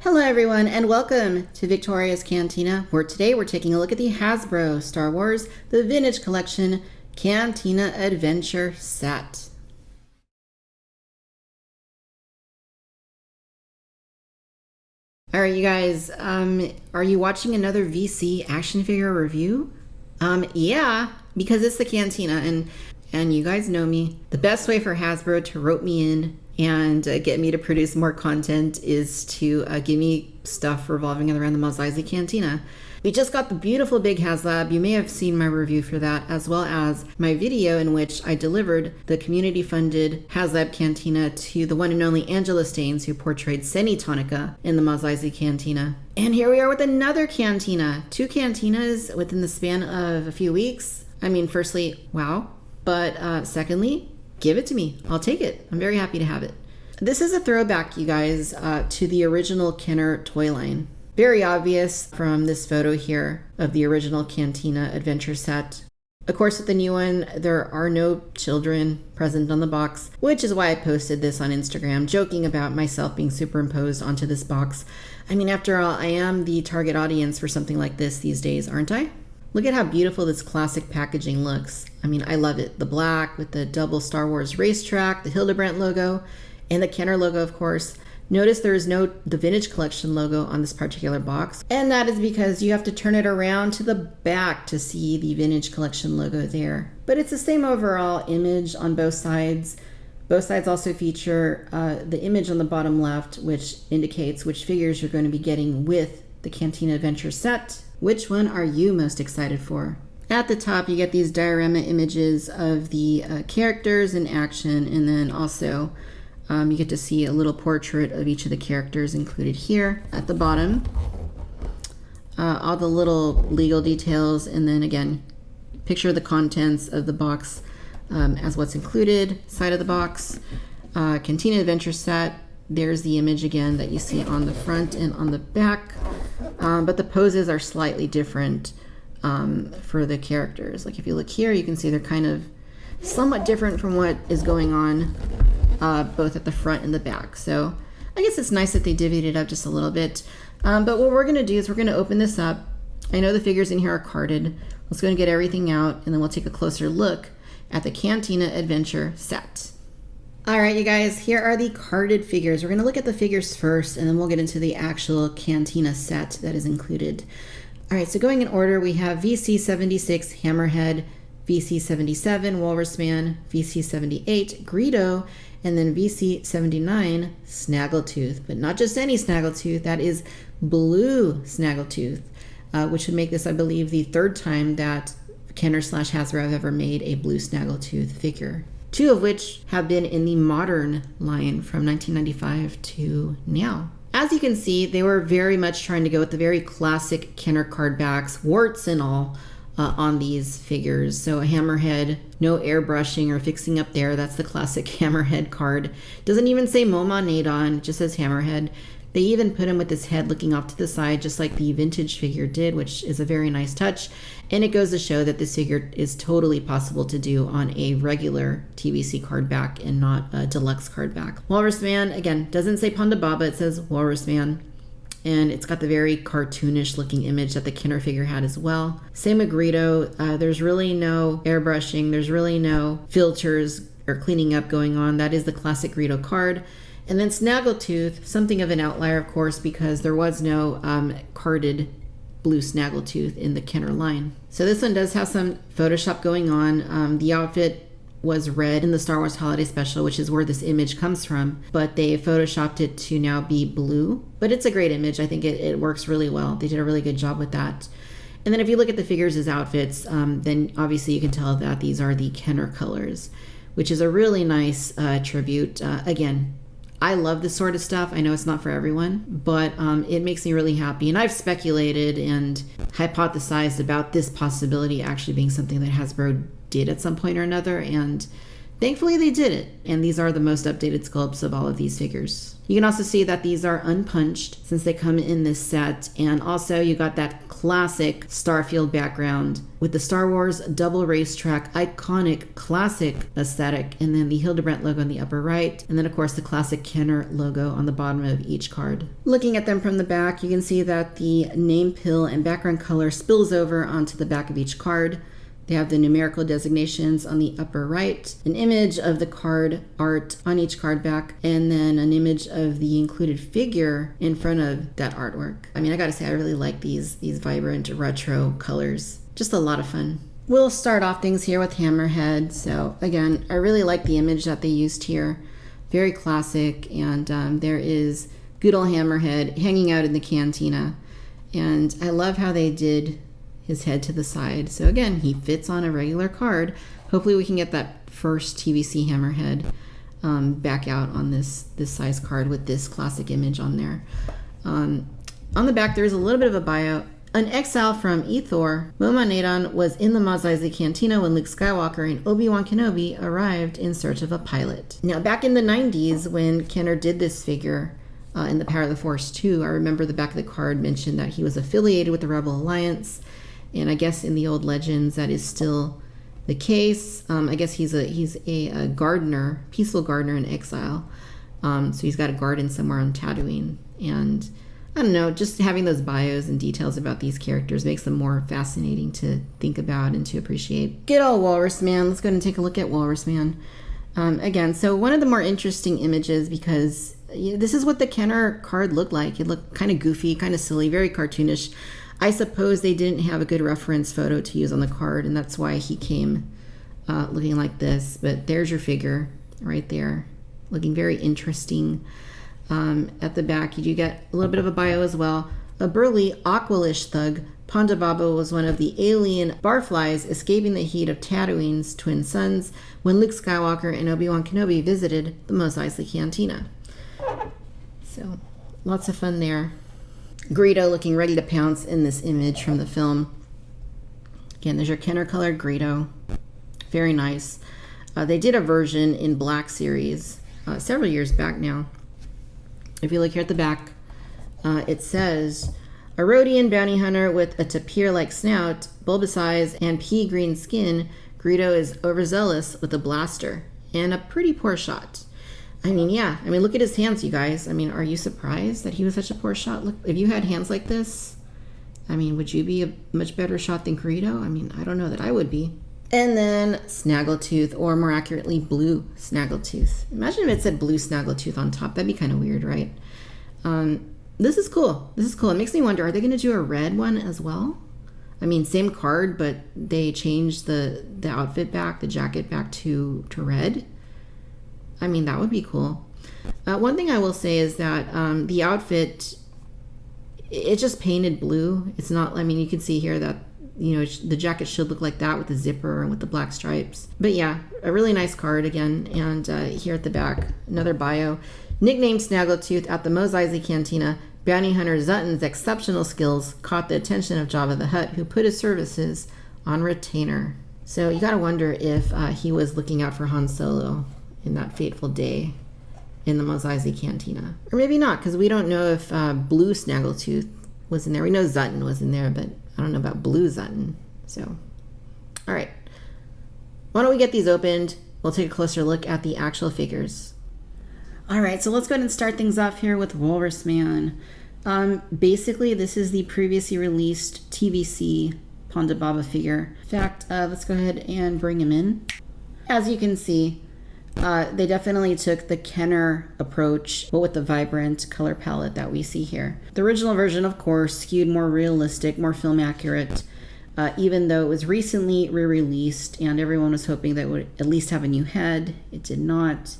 Hello everyone and welcome to Victoria's Cantina, where today we're taking a look at the Hasbro Star Wars The Vintage Collection Cantina Adventure Set. Alright you guys, are you watching another VC action figure review? Yeah, because it's the Cantina and you guys know me. The best way for Hasbro to rope me in and get me to produce more content is to give me stuff revolving around the Mos Eisley Cantina. We just got the beautiful big HasLab. You may have seen my review for that, as well as my video in which I delivered the community-funded HasLab Cantina to the one and only Angela Staines, who portrayed Seni Tonica in the Mos Eisley Cantina. And here we are with another Cantina. Two Cantinas within the span of a few weeks. I mean, firstly, wow. But secondly, give it to me. I'll take it. I'm very happy to have it. This is a throwback, you guys, to the original Kenner toy line. Very obvious from this photo here of the original Cantina Adventure Set. Of course, with the new one, there are no children present on the box, which is why I posted this on Instagram, joking about myself being superimposed onto this box. I mean, after all, I am the target audience for something like this these days, aren't I? Look at how beautiful this classic packaging looks. I mean, I love it. The black with the double Star Wars racetrack, the Hildebrandt logo, and the Kenner logo, of course. Notice there is no The Vintage Collection logo on this particular box, and that is because you have to turn it around to the back to see the Vintage Collection logo there. But it's the same overall image on both sides. Both sides also feature the image on the bottom left, which indicates which figures you're going to be getting with the Cantina Adventure Set. Which one are you most excited for? At the top, you get these diorama images of the characters in action, and then also you get to see a little portrait of each of the characters included here. At the bottom, all the little legal details, and then again, picture the contents of the box as what's included, side of the box. Cantina Adventure Set, there's the image again that you see on the front and on the back. But the poses are slightly different for the characters. Like if you look here, you can see they're kind of somewhat different from what is going on both at the front and the back. So I guess it's nice that they divvied it up just a little bit. But what we're going to do is we're going to open this up. I know the figures in here are carded. Let's go and get everything out, and then we'll take a closer look at the Cantina Adventure Set. All right, you guys, here are the carded figures. We're going to look at the figures first, and then we'll get into the actual Cantina set that is included. All right, so going in order, we have VC76 Hammerhead, VC77 Walrus Man, VC78 Greedo, and then VC79 Snaggletooth. But not just any Snaggletooth, that is blue Snaggletooth, which would make this, I believe, the third time that Kenner/Hasbro have ever made a blue Snaggletooth figure. Two of which have been in the modern line from 1995 to now. As you can see, they were very much trying to go with the very classic Kenner card backs, warts and all, on these figures. So a Hammerhead, no airbrushing or fixing up there. That's the classic Hammerhead card. Doesn't even say Moma Nadon, just says Hammerhead. They even put him with his head looking off to the side, just like the vintage figure did, which is a very nice touch. And it goes to show that this figure is totally possible to do on a regular TVC card back and not a deluxe card back. Walrus Man, again, doesn't say Ponda Baba, it says Walrus Man. And it's got the very cartoonish looking image that the Kenner figure had as well. Same with Greedo. There's really no airbrushing. There's really no filters or cleaning up going on. That is the classic Greedo card. And then Snaggletooth, something of an outlier, of course, because there was no carded blue Snaggletooth in the Kenner line. So this one does have some Photoshop going on. The outfit was red in the Star Wars Holiday Special, which is where this image comes from, but they Photoshopped it to now be blue. But it's a great image. I think it works really well. They did a really good job with that. And then if you look at the figures as outfits, then obviously you can tell that these are the Kenner colors, which is a really nice tribute. Again, I love this sort of stuff. I know it's not for everyone, but it makes me really happy. And I've speculated and hypothesized about this possibility actually being something that Hasbro did at some point or another. And thankfully they did it. And these are the most updated sculpts of all of these figures. You can also see that these are unpunched since they come in this set. And also you got that classic Starfield background with the Star Wars double racetrack iconic classic aesthetic, and then the Hildebrandt logo on the upper right, and then of course the classic Kenner logo on the bottom of each card. Looking at them from the back, you can see that the name pill and background color spills over onto the back of each card. They have the numerical designations on the upper right, an image of the card art on each card back, and then an image of the included figure in front of that artwork. I mean, I gotta say, I really like these vibrant retro colors. Just a lot of fun. We'll start off things here with Hammerhead. So again, I really like the image that they used here. Very classic, and there is good old Hammerhead hanging out in the cantina. And I love how they did his head to the side. So again, he fits on a regular card. Hopefully we can get that first TVC Hammerhead back out on this size card with this classic image on there. On the back, there's a little bit of a bio. An exile from Ethor, Moma Nadon was in the Mos Eisley Cantina when Luke Skywalker and Obi-Wan Kenobi arrived in search of a pilot. Now, back in the 90s, when Kenner did this figure in the Power of the Force 2, I remember the back of the card mentioned that he was affiliated with the Rebel Alliance. And I guess in the old legends that is still the case. I guess he's a gardener, peaceful gardener in exile. So he's got a garden somewhere on Tatooine. And I don't know, just having those bios and details about these characters makes them more fascinating to think about and to appreciate. Good old Walrus Man. Let's go ahead and take a look at Walrus Man. Again, so one of the more interesting images, because this is what the Kenner card looked like. It looked kind of goofy, kind of silly, very cartoonish. I suppose they didn't have a good reference photo to use on the card, and that's why he came looking like this. But there's your figure right there, looking very interesting. At the back, you do get a little bit of a bio as well. A burly, Aqualish thug, Ponda Baba was one of the alien barflies escaping the heat of Tatooine's twin suns when Luke Skywalker and Obi-Wan Kenobi visited the Mos Eisley Cantina. So, lots of fun there. Greedo looking ready to pounce in this image from the film. Again, there's your Kenner colored Greedo. Very nice. They did a version in Black Series several years back now. If you look here at the back, it says, a Rhodian bounty hunter with a tapir-like snout, bulbous eyes, and pea green skin, Greedo is overzealous with a blaster and a pretty poor shot. I mean, yeah. I mean, look at his hands, you guys. I mean, are you surprised that he was such a poor shot? Look, if you had hands like this, I mean, would you be a much better shot than Greedo? I mean, I don't know that I would be. And then Snaggletooth, or more accurately, Blue Snaggletooth. Imagine if it said Blue Snaggletooth on top. That'd be kind of weird, right? This is cool. This is cool. It makes me wonder, are they going to do a red one as well? I mean, same card, but they changed the outfit back, the jacket back to red. I mean, that would be cool. One thing I will say is that the outfit, it's just painted blue. It's not, I mean, you can see here that, you know, the jacket should look like that with the zipper and with the black stripes. But yeah, a really nice card again. And here at the back, another bio. Nicknamed Snaggletooth at the Mos Eisley Cantina, bounty hunter Zutton's exceptional skills caught the attention of Jabba the Hutt, who put his services on retainer. So you gotta wonder if he was looking out for Han Solo in that fateful day in the Mos Eisley Cantina. Or maybe not, because we don't know if Blue Snaggletooth was in there. We know Zutton was in there, but I don't know about Blue Zutton. So, all right. Why don't we get these opened? We'll take a closer look at the actual figures. All right, so let's go ahead and start things off here with Walrus Man. Basically, this is the previously released TVC Ponda Baba figure. In fact, let's go ahead and bring him in. As you can see, they definitely took the Kenner approach, but with the vibrant color palette that we see here. The original version, of course, skewed more realistic, more film accurate, even though it was recently re-released and everyone was hoping that it would at least have a new head. It did not.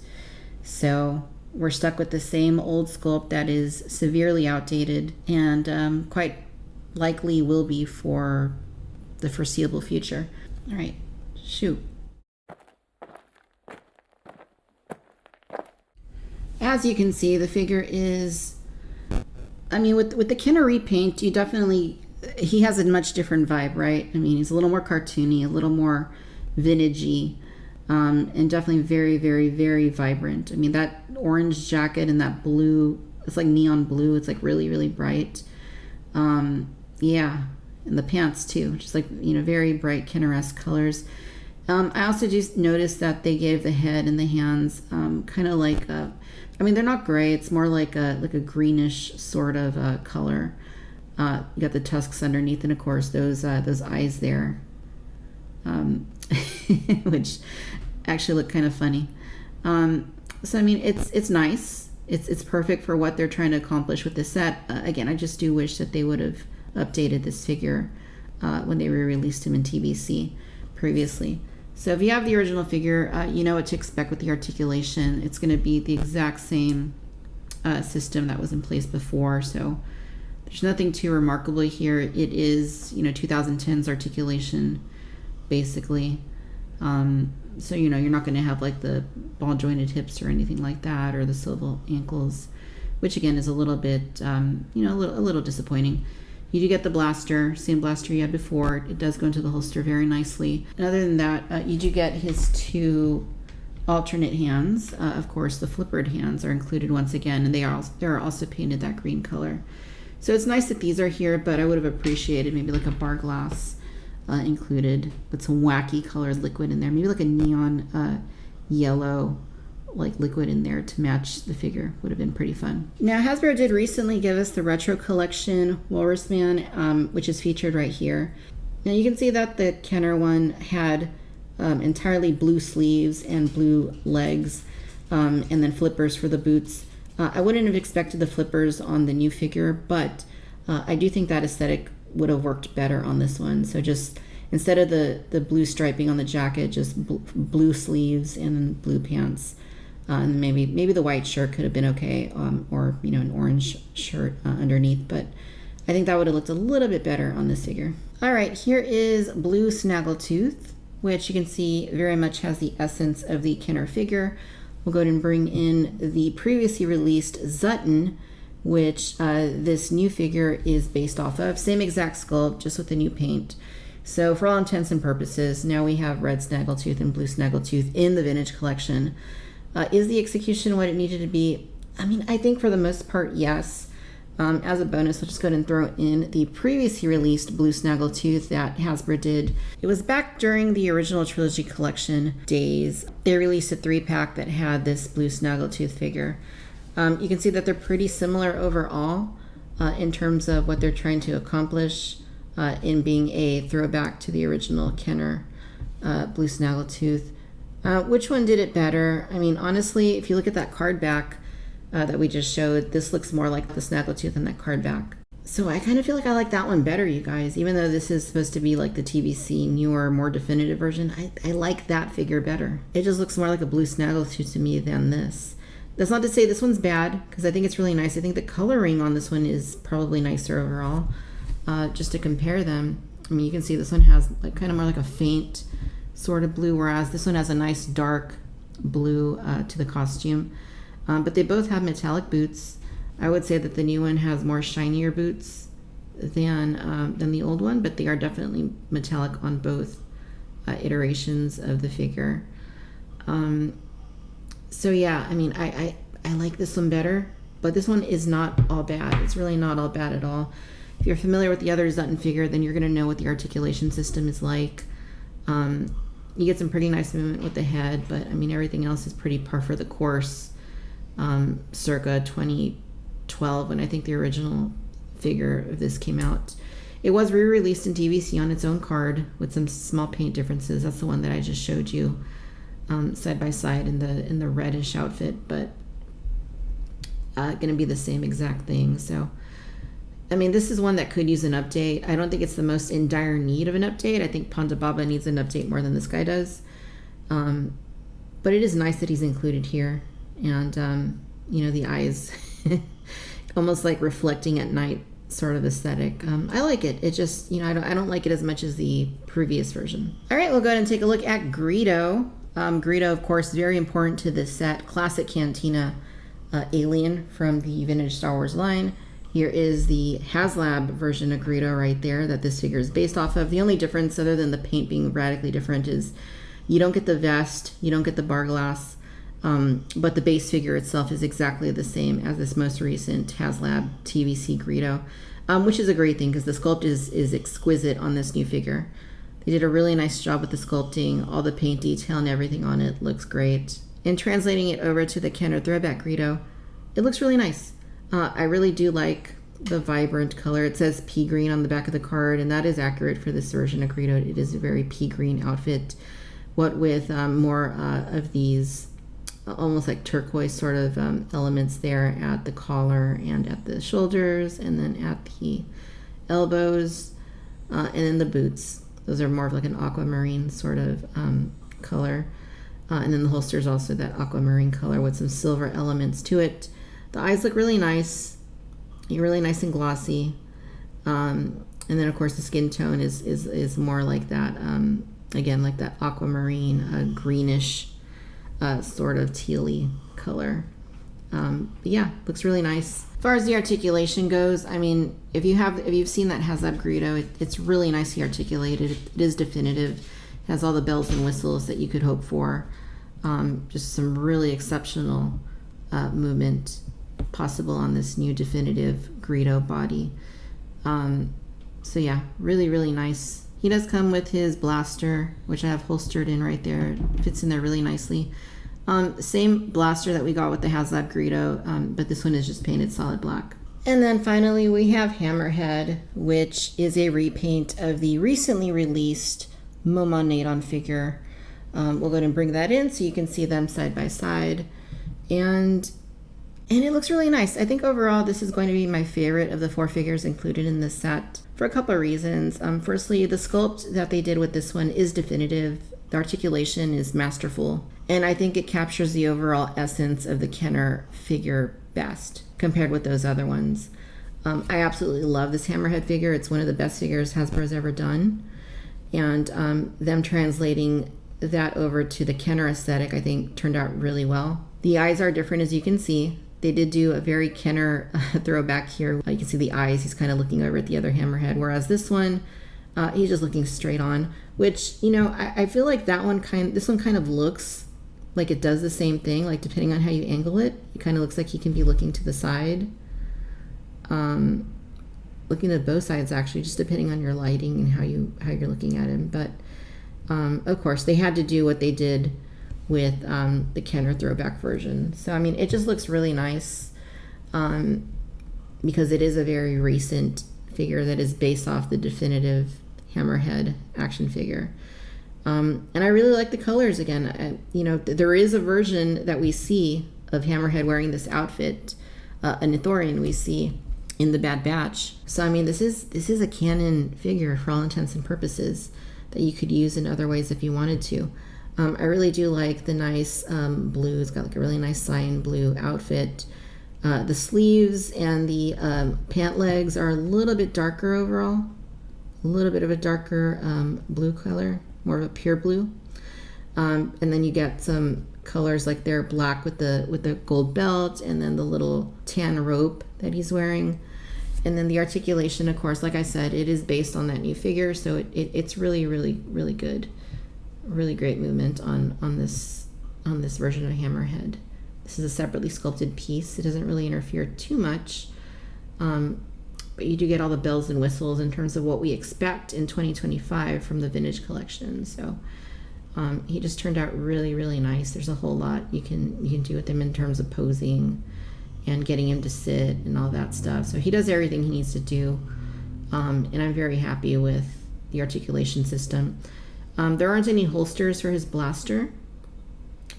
So we're stuck with the same old sculpt that is severely outdated and quite likely will be for the foreseeable future. All right, shoot. As you can see, the figure is, I mean, with the Kenner repaint, you definitely, he has a much different vibe, right? I mean, he's a little more cartoony, a little more vintagey. And definitely very, very, very vibrant. I mean, that orange jacket and that blue, it's like neon blue. It's like really, really bright. Yeah, and the pants too, just like, you know, very bright Kenner-esque colors. I also just noticed that they gave the head and the hands kind of like a, I mean, they're not gray. It's more like a greenish sort of color. You got the tusks underneath, and of course those eyes there, which actually look kind of funny. So I mean, it's nice. It's perfect for what they're trying to accomplish with this set. Again, I just do wish that they would have updated this figure when they re-released him in TVC previously. So if you have the original figure, you know what to expect with the articulation. It's going to be the exact same system that was in place before. So there's nothing too remarkable here. It is, you know, 2010's articulation, basically. So, you know, you're not going to have like the ball jointed hips or anything like that, or the swivel ankles, which again is a little bit, you know, a little disappointing. You do get the blaster, same blaster you had before. It does go into the holster very nicely. And other than that, you do get his two alternate hands. Of course, the flippered hands are included once again, and they are also painted that green color. So it's nice that these are here, but I would have appreciated maybe like a bar glass included with some wacky colored liquid in there. Maybe like a neon yellow like liquid in there to match the figure. Would have been pretty fun. Now Hasbro did recently give us the retro collection Walrus Man, which is featured right here. Now you can see that the Kenner one had entirely blue sleeves and blue legs, and then flippers for the boots. I wouldn't have expected the flippers on the new figure, but I do think that aesthetic would have worked better on this one. So just instead of the blue striping on the jacket, just blue sleeves and blue pants. And maybe the white shirt could have been okay, or, you know, an orange shirt underneath, but I think that would have looked a little bit better on this figure. All right, here is Blue Snaggletooth, which you can see very much has the essence of the Kenner figure. We'll go ahead and bring in the previously released Zutton, which this new figure is based off of. Same exact sculpt, just with the new paint. So for all intents and purposes, now we have Red Snaggletooth and Blue Snaggletooth in the vintage collection. Is the execution what it needed to be? I mean, I think for the most part, yes. As a bonus, I'll just go ahead and throw in the previously released Blue Snaggletooth that Hasbro did. It was back during the original Trilogy Collection days. They released a 3-pack that had this Blue Snaggletooth figure. You can see that they're pretty similar overall in terms of what they're trying to accomplish in being a throwback to the original Kenner Blue Snaggletooth. Which one did it better? I mean, honestly, if you look at that card back that we just showed, this looks more like the Snaggletooth than that card back. So I kind of feel like I like that one better, you guys. Even though this is supposed to be like the TVC newer, more definitive version, I like that figure better. It just looks more like a Blue Snaggletooth to me than this. That's not to say this one's bad, because I think it's really nice. I think the coloring on this one is probably nicer overall. Just to compare them, I mean, you can see this one has like kind of more like a faint sort of blue, whereas this one has a nice dark blue to the costume. But they both have metallic boots. I would say that the new one has more shinier boots than the old one, but they are definitely metallic on both iterations of the figure. So yeah, I mean, I like this one better, but this one is not all bad. It's really not all bad at all. If you're familiar with the other Zutton figure, then you're going to know what the articulation system is like. You get some pretty nice movement with the head, but I mean, everything else is pretty par for the course. Circa 2012, when I think the original figure of this came out. It was re-released in TVC on its own card with some small paint differences. That's the one that I just showed you side by side in the reddish outfit, but going to be the same exact thing. So I mean, this is one that could use an update. I don't think it's the most in dire need of an update. I think Ponda Baba needs an update more than this guy does. But it is nice that he's included here. And, you know, the eyes almost like reflecting at night sort of aesthetic. I like it. It just, you know, I don't like it as much as the previous version. All right, we'll go ahead and take a look at Greedo. Greedo, of course, very important to this set. Classic Cantina alien from the vintage Star Wars line. Here is the HasLab version of Greedo right there that this figure is based off of. The only difference, other than the paint being radically different, is You don't get the vest, you don't get the bar glass, but the base figure itself is exactly the same as this most recent HasLab TVC Greedo, which is a great thing because the sculpt is exquisite on this new figure. They did a really nice job with the sculpting. All the paint detail and everything on it looks great. And translating it over to the Kenner Throwback Greedo, it looks really nice. I really do like the vibrant color. It says pea green on the back of the card, and that is accurate for this version of Greedo. It is a very pea green outfit, what with more of these almost like turquoise sort of elements there at the collar and at the shoulders, and then at the elbows, and then the boots. Those are more of like an aquamarine sort of color. And then the holster is also that aquamarine color with some silver elements to it. The eyes look really nice, really nice and glossy. And then of course the skin tone is more like that, again, like that aquamarine, greenish sort of tealy color. But yeah, looks really nice. As far as the articulation goes, I mean, if you've seen that HasLab Greedo, it's really nicely articulated. It is definitive. It has all the bells and whistles that you could hope for. Just some really exceptional movement possible on this new definitive Greedo body. So yeah, really, really nice. He does come with his blaster, which I have holstered in right there. It fits in there really nicely. Same blaster that we got with the HasLab Greedo, but this one is just painted solid black. And then finally we have Hammerhead, which is a repaint of the recently released Momonadon figure. We'll go ahead and bring that in so you can see them side by side. And it looks really nice. I think overall this is going to be my favorite of the 4 figures included in this set for a couple of reasons. Firstly, the sculpt that they did with this one is definitive. The articulation is masterful. And I think it captures the overall essence of the Kenner figure best compared with those other ones. I absolutely love this Hammerhead figure. It's one of the best figures Hasbro's ever done. And them translating that over to the Kenner aesthetic, I think, turned out really well. The eyes are different, as you can see. They did do a very Kenner throwback here. You can see the eyes. He's kind of looking over at the other Hammerhead, whereas this one, he's just looking straight on, which, you know, I feel like this one kind of looks like it does the same thing, like depending on how you angle it. It kind of looks like he can be looking to the side. Looking at both sides, actually, just depending on your lighting and how you're looking at him. But of course, they had to do what they did with the Kenner throwback version. So I mean, it just looks really nice because it is a very recent figure that is based off the definitive Hammerhead action figure. And I really like the colors again. You know, there is a version that we see of Hammerhead wearing this outfit, a Nithorian we see in the Bad Batch. So I mean, this is a canon figure for all intents and purposes that you could use in other ways if you wanted to. I really do like the nice blue. It's got like a really nice cyan blue outfit. The sleeves and the pant legs are a little bit darker overall. A little bit of a darker blue color, more of a pure blue. And then you get some colors like they're black with the gold belt, and then the little tan rope that he's wearing. And then the articulation, of course, like I said, it is based on that new figure, so it's really, really, really good. Really great movement on this version of Hammerhead. This is a separately sculpted piece. It doesn't really interfere too much, but you do get all the bells and whistles in terms of what we expect in 2025 from the vintage collection. So he just turned out really, really nice. There's a whole lot you can do with him in terms of posing and getting him to sit and all that stuff. So he does everything he needs to do, and I'm very happy with the articulation system. There aren't any holsters for his blaster,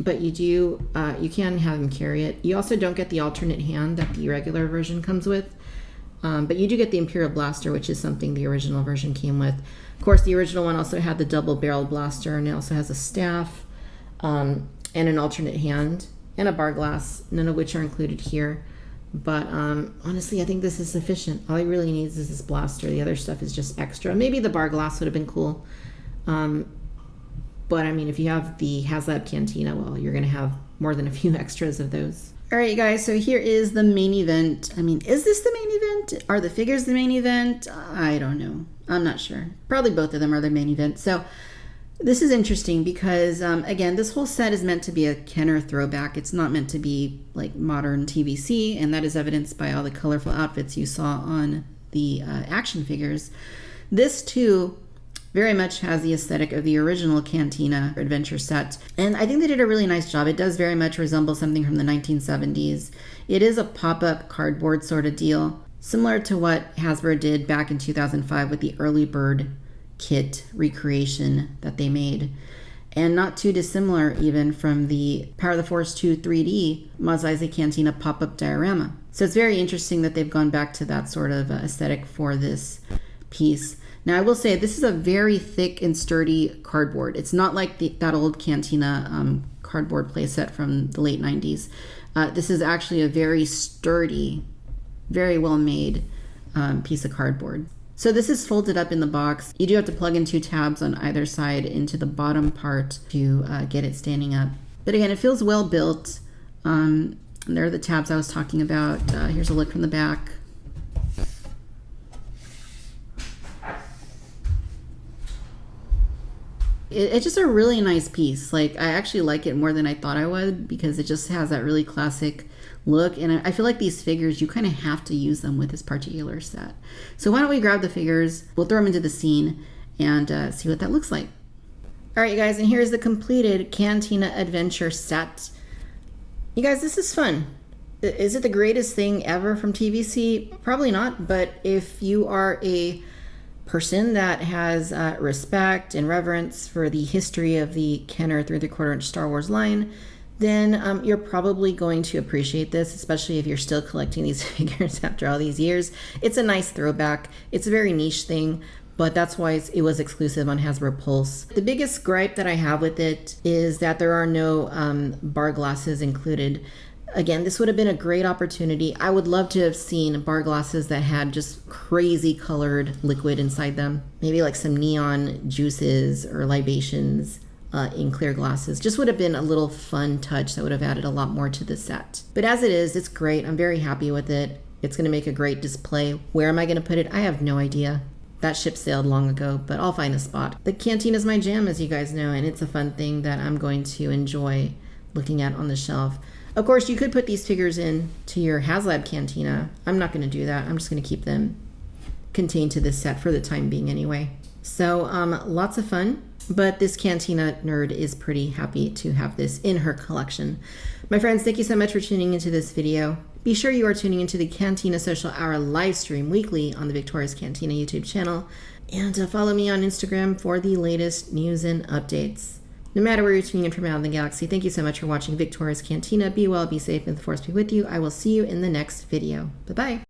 but you can have him carry it. You also don't get the alternate hand that the regular version comes with, but you do get the Imperial Blaster, which is something the original version came with. Of course, the original one also had the double-barreled blaster, and it also has a staff and an alternate hand and a bar glass, none of which are included here. But honestly, I think this is sufficient. All he really needs is this blaster. The other stuff is just extra. Maybe the bar glass would have been cool. But I mean, if you have the HasLab Cantina, well, you're going to have more than a few extras of those. All right, you guys, so here is the main event. I mean, is this the main event? Are the figures the main event? I don't know. I'm not sure. Probably both of them are the main event. So This is interesting because, again, this whole set is meant to be a Kenner throwback. It's not meant to be like modern TVC, and that is evidenced by all the colorful outfits you saw on the action figures. This, too, very much has the aesthetic of the original Cantina Adventure Set, and I think they did a really nice job. It does very much resemble something from the 1970s. It is a pop-up cardboard sort of deal, similar to what Hasbro did back in 2005 with the early bird kit recreation that they made, and not too dissimilar even from the Power of the Force 2 3D Mos Eisley Cantina pop-up diorama. So it's very interesting that they've gone back to that sort of aesthetic for this piece. Now I will say this is a very thick and sturdy cardboard. It's not like that old Cantina cardboard playset from the late 90s. This is actually a very sturdy, very well made piece of cardboard. So this is folded up in the box. You do have to plug in 2 tabs on either side into the bottom part to get it standing up. But again, it feels well built. And there are the tabs I was talking about. Here's a look from the back. It's just a really nice piece. Like, I actually like it more than I thought I would because it just has that really classic look, and I feel like these figures, you kind of have to use them with this particular set. So why don't we grab the figures, we'll throw them into the scene and see what that looks like. All right, you guys, and here's the completed Cantina Adventure Set. You guys, this is fun. Is it the greatest thing ever from TVC? Probably not, but if you are a person that has respect and reverence for the history of the Kenner 3/4-inch Star Wars line, then you're probably going to appreciate this, especially if you're still collecting these figures after all these years. It's a nice throwback. It's a very niche thing, but that's why it was exclusive on Hasbro Pulse. The biggest gripe that I have with it is that there are no bar glasses included. Again, this would have been a great opportunity. I would love to have seen bar glasses that had just crazy colored liquid inside them. Maybe like some neon juices or libations in clear glasses. Just would have been a little fun touch that would have added a lot more to the set. But as it is, it's great. I'm very happy with it. It's going to make a great display. Where am I going to put it? I have no idea. That ship sailed long ago, but I'll find a spot. The Cantina is my jam, as you guys know, and it's a fun thing that I'm going to enjoy looking at on the shelf. Of course, you could put these figures in to your HasLab Cantina. I'm not going to do that. I'm just going to keep them contained to this set for the time being anyway. So lots of fun, but this Cantina nerd is pretty happy to have this in her collection. My friends, thank you so much for tuning into this video. Be sure you are tuning into the Cantina Social Hour live stream weekly on the Victoria's Cantina YouTube channel, and follow me on Instagram for the latest news and updates. No matter where you're tuning in from out in the galaxy, thank you so much for watching Victoria's Cantina. Be well, be safe, and the Force be with you. I will see you in the next video. Bye-bye.